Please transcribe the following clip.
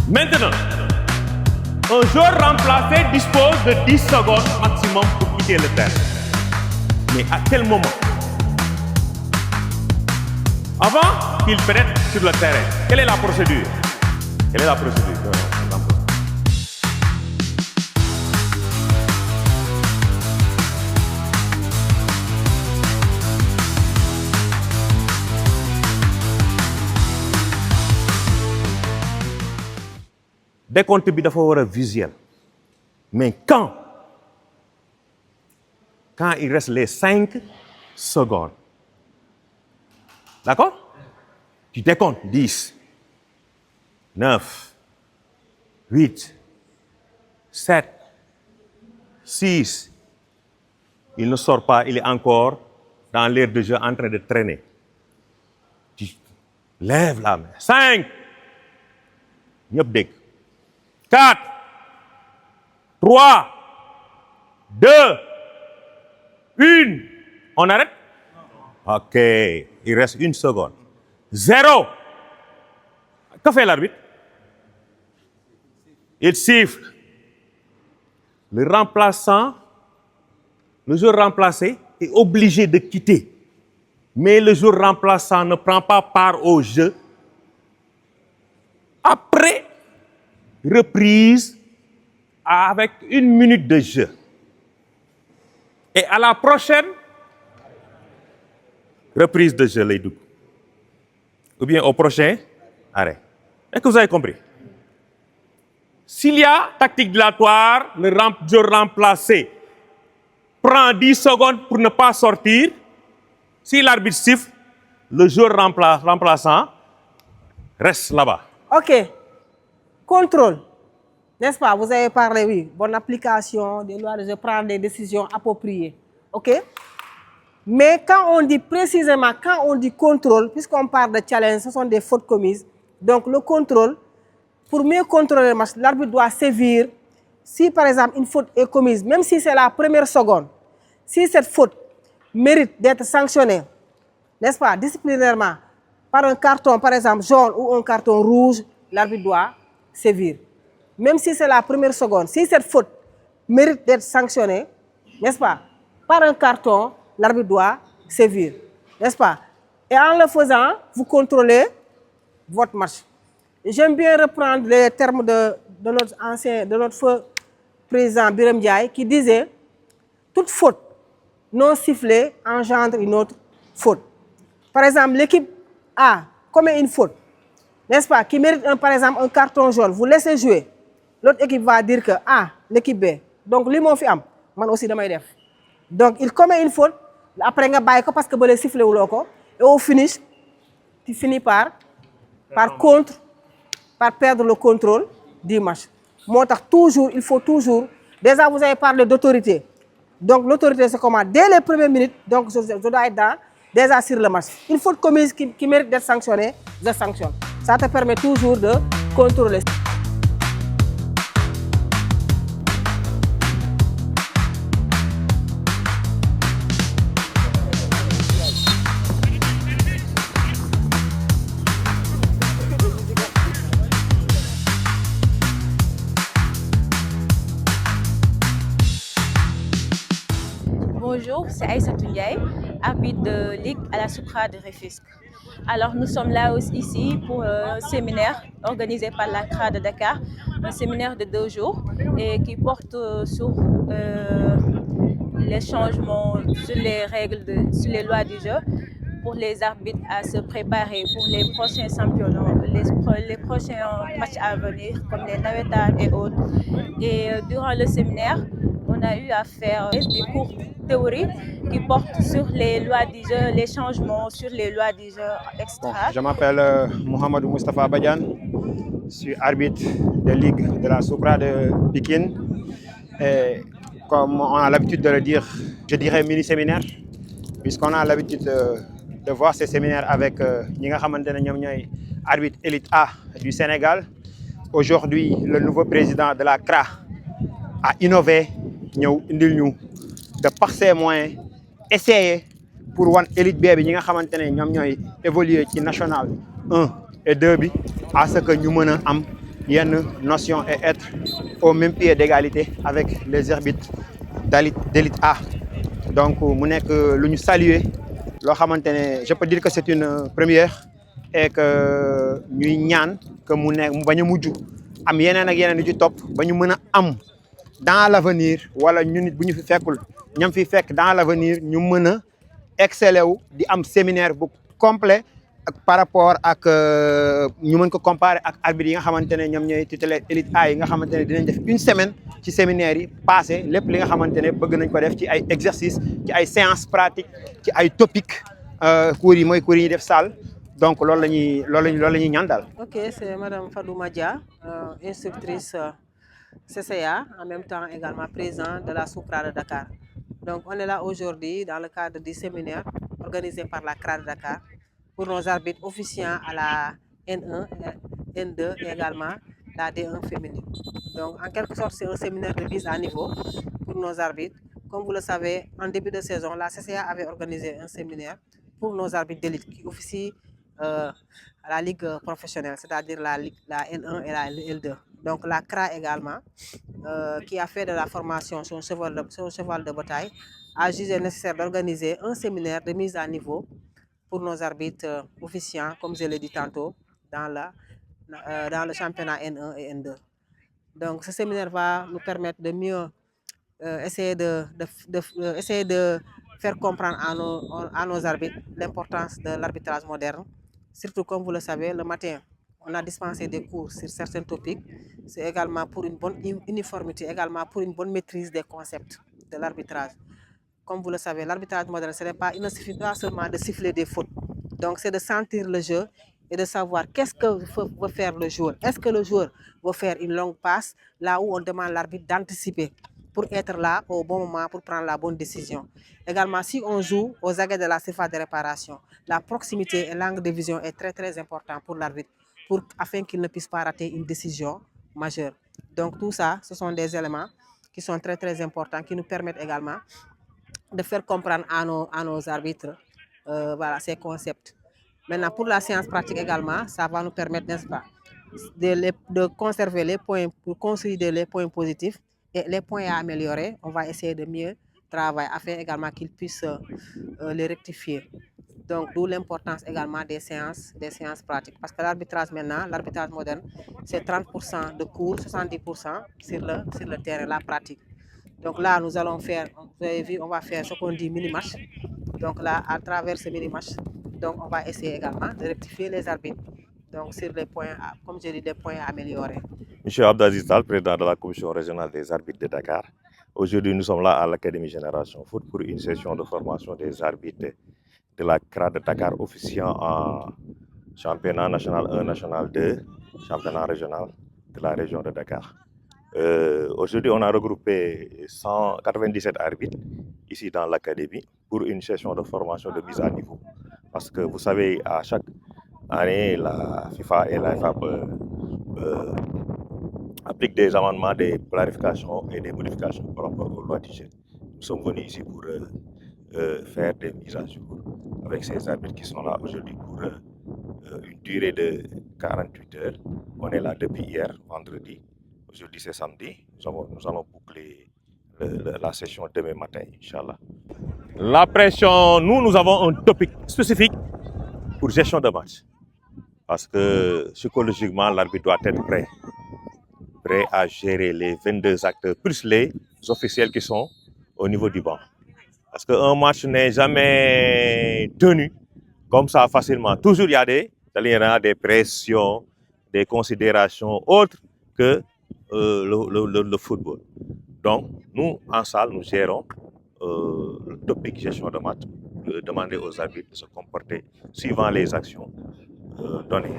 Maintenant, un joueur remplacé dispose de 10 secondes maximum pour quitter le terrain. Mais à quel moment? Avant qu'il pénètre sur le terrain. Quelle est la procédure? Quelle est la procédure? Décompte bi dafa war a visuel. Mais quand il reste les 5 secondes, d'accord? Tu décomptes 10, 9, 8, 7, 6. Il ne sort pas, il est encore dans l'aire de jeu en train de traîner. Tu lèves la main. 5. ñëpp dégg. 4, 3, 2, 1. On arrête? Ok. Il reste 1 seconde. 0. Que fait l'arbitre? Il siffle. Le joueur remplacé est obligé de quitter. Mais le joueur remplaçant ne prend pas part au jeu. Après reprise avec 1 minute de jeu. Et à la prochaine reprise de jeu, les deux. Ou bien au prochain arrêt. Est-ce que vous avez compris? S'il y a tactique dilatoire, le joueur remplacé prend 10 secondes pour ne pas sortir. Si l'arbitre siffle, le joueur remplaçant reste là-bas. Ok. Contrôle. N'est-ce pas? Vous avez parlé, oui. Bonne application des lois de jeu, prendre des décisions appropriées. Ok? Mais quand on dit précisément, quand on dit contrôle, puisqu'on parle de challenge, ce sont des fautes commises. Donc le contrôle, pour mieux contrôler le match, l'arbitre doit sévir. Si par exemple une faute est commise, même si c'est la première seconde, si cette faute mérite d'être sanctionnée, n'est-ce pas, disciplinairement, par un carton par exemple jaune ou un carton rouge, l'arbitre doit sévir. Même si c'est la première seconde, si cette faute mérite d'être sanctionnée, n'est-ce pas, par un carton, l'arbitre doit sévir, n'est-ce pas? Et en le faisant, vous contrôlez votre match. J'aime bien reprendre les termes de notre feu président Birame Ndiaye qui disait « Toute faute non sifflée engendre une autre faute ». Par exemple, l'équipe A commet une faute, n'est-ce pas, qui mérite par exemple un carton jaune, vous laissez jouer. L'autre équipe va dire que l'équipe B. Donc, lui, mon fi am, man aussi damay def. Donc, il commet une faute, après nga bàyyi ko parce que ba le sifflé wuloo ko, et au finish, tu finis par perdre le contrôle du match. Toujours, il faut toujours, déjà vous avez parlé d'autorité. Donc, l'autorité, c'est comment? Dès les premières minutes, donc je dois être déjà sur le match. Une faute commise qui mérite d'être sanctionnée, je sanctionne. Ça te permet toujours de contrôler. Bonjour, c'est Aïssatou Ndiaye, arbitre de Ligue à la Supra de Rufisque. Alors nous sommes là ici pour un séminaire organisé par la CRA de Dakar, un séminaire de 2 jours et qui porte sur les changements, sur les règles, sur les lois du jeu pour les arbitres à se préparer pour les prochains championnats, les prochains matchs à venir comme les navétanes et autres. Et durant le séminaire, on a eu à faire des cours théoriques qui portent sur les lois du jeu, les changements sur les lois du jeu, etc. Bon, je m'appelle Mohamedou Moustapha Badiane, je suis arbitre de Ligue de la Supra de Pikine. Et comme on a l'habitude de le dire, je dirais mini-séminaire, puisqu'on a l'habitude de voir ces séminaires avec arbitre élite A du Sénégal. Aujourd'hui, le nouveau président de la CRA a innové, de par ses moyens, essayer pour one élite B bi évoluer ci national 1 et 2 bi à ce que ñu mëna am yenn notion et être au même pied d'égalité avec les arbitres d'élite A. Donc mu nekk lu ñu saluer loo xamante ne je peux dire que c'est une première et que ñuy ñaan que mu nekk mu bañ a mujj am yeneen ak yeneen yu ci topp ba ñu mën a am dans l'avenir wala ñu nit bu ñu fi fekkul ñam fi fekk dans l'avenir ñu mën a exceller wu di am séminaire bu complet ak par rapport ak ñu mën ko comparer ak arbitre yi nga xamante ne ñoom ñooy titulaire élite A yi nga xamante ne dinañ def une semaine ci séminaire yi passé lépp li nga xamante ne bëgg nañ ko def ci ay exercices ci ay séances pratiques ci ay topics cours yi mooy cours yi ñuy def salle donc loolu la ñuy ñaan daal. Ok, c'est Madame Fadouma Dia, instructrice CCA, en même temps également présidente de la SOUPRA de Dakar. Donc on est là aujourd'hui dans le cadre du séminaire organisé par la CRA de Dakar pour nos arbitres officiants à la N1, N2 et également la D1 féminine. Donc en quelque sorte c'est un séminaire de mise à niveau pour nos arbitres. Comme vous le savez, en début de saison, la CCA avait organisé un séminaire pour nos arbitres d'élite qui officient à la ligue professionnelle, c'est-à-dire la N1 et la L2. Donc la CRA également, qui a fait de la formation son cheval de bataille, a jugé nécessaire d'organiser un séminaire de mise à niveau pour nos arbitres officiants, comme je l'ai dit tantôt, dans le championnat N1 et N2. Donc ce séminaire va nous permettre de mieux essayer de faire comprendre à nos arbitres l'importance de l'arbitrage moderne. Surtout, comme vous le savez, le matin, on a dispensé des cours sur certains topics. C'est également pour une bonne uniformité, également pour une bonne maîtrise des concepts de l'arbitrage. Comme vous le savez, l'arbitrage moderne, il ne suffit pas seulement de siffler des fautes. Donc, c'est de sentir le jeu et de savoir qu'est-ce que veut faire le joueur. Est-ce que le joueur veut faire une longue passe, là où on demande à l'arbitre d'anticiper pour être là au bon moment, pour prendre la bonne décision. Également, si on joue aux aguets de la surface de réparation, la proximité et l'angle de vision est très très important pour l'arbitre, afin qu'il ne puisse pas rater une décision majeure. Donc tout ça, ce sont des éléments qui sont très très importants, qui nous permettent également de faire comprendre à nos arbitres voilà, ces concepts. Maintenant, pour la séance pratique également, ça va nous permettre, n'est-ce pas, de conserver les points, pour consolider les points positifs et les points à améliorer. On va essayer de mieux travailler afin également qu'ils puissent les rectifier. Donc, d'où l'importance également des séances pratiques. Parce que l'arbitrage maintenant, l'arbitrage moderne, c'est 30% de cours, 70% sur le terrain, la pratique. Donc là, nous allons faire, vous avez vu, on va faire ce qu'on dit mini-match. Donc là, à travers ce mini-match, donc on va essayer également de rectifier les arbitres. Donc sur les points, comme je dis, les points à améliorer. Monsieur Abdaziz Tal, président de la commission régionale des arbitres de Dakar. Aujourd'hui, nous sommes là à l'Académie Génération Foot pour une session de formation des arbitres de la CRA de Dakar officiant en championnat national 1, national 2, championnat régional de la région de Dakar. Aujourd'hui, on a regroupé 197 arbitres ici dans l'académie pour une session de formation de mise à niveau. Parce que vous savez, à chaque année, la FIFA et la FAB appliquent des amendements, des clarifications et des modifications par rapport aux lois du jeu. Nous sommes venus ici pour faire des mises à jour avec ces arbitres qui sont là aujourd'hui pour une durée de 48 heures. On est là depuis hier, vendredi. Aujourd'hui, c'est samedi. Nous allons boucler la session demain matin, Inch'Allah. La pression, nous avons un topic spécifique pour gestion de match. Parce que psychologiquement, l'arbitre doit être prêt à gérer les 22 acteurs, plus les officiels qui sont au niveau du banc. Parce qu'un match n'est jamais tenu comme ça facilement. Toujours il y a des pressions, des considérations autres que le football. Donc, nous, en salle, nous gérons le topic gestion de match, demander aux arbitres de se comporter suivant les actions données.